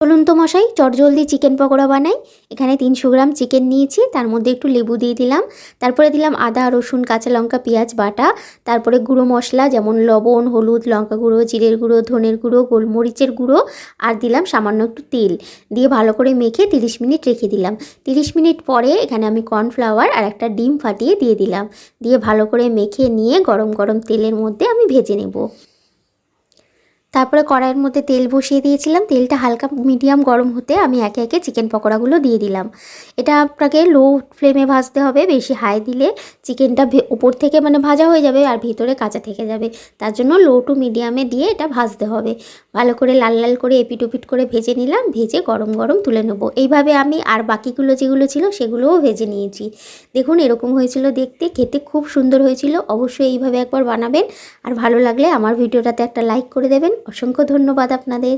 চলুন তো মশাই চটজলদি চিকেন পকোড়া বানাই। এখানে 300 গ্রাম চিকেন নিয়েছি, তার মধ্যে একটু লেবু দিয়ে দিলাম, তারপরে দিলাম আদা রসুন কাঁচা লঙ্কা পেঁয়াজ বাটা, তারপরে গুঁড়ো মশলা যেমন লবণ হলুদ লঙ্কা গুঁড়ো জিরের গুঁড়ো ধনের গুঁড়ো গোলমরিচের গুঁড়ো, আর দিলাম সামান্য একটু তেল দিয়ে ভালো করে মেখে 30 মিনিট রেখে দিলাম। 30 মিনিট পরে এখানে আমি কর্নফ্লাওয়ার আর একটা ডিম ফাটিয়ে দিয়ে দিলাম, দিয়ে ভালো করে মেখে নিয়ে গরম গরম তেলের মধ্যে আমি ভেজে নেব। তারপরে কড়াইয়ের মধ্যে তেল বসিয়ে দিয়েছিলাম, তেলটা হালকা মিডিয়াম গরম হতে আমি একে একে চিকেন পকোড়াগুলো দিয়ে দিলাম। এটা আপনাকে লো ফ্লেমে ভাজতে হবে, বেশি হাই দিলে চিকেনটা উপর থেকে ভাজা হয়ে যাবে আর ভিতরে কাঁচা থেকে যাবে। তার জন্য লো টু মিডিয়ামে দিয়ে এটা ভাজতে হবে। ভালো করে লাল লাল করে এপিট ওপিট করে ভেজে নিলাম, ভেজে গরম গরম তুলে নেব। এইভাবে আমি আর বাকিগুলো যেগুলো ছিল সেগুলোও ভেজে নিয়েছি। দেখুন এরকম হয়েছিল দেখতে, খেতে খুব সুন্দর হয়েছিল। অবশ্যই এইভাবে একবার বানাবেন, আর ভালো লাগলে আমার ভিডিওটাতে একটা লাইক করে দেবেন। অসংখ্য ধন্যবাদ আপনাদের।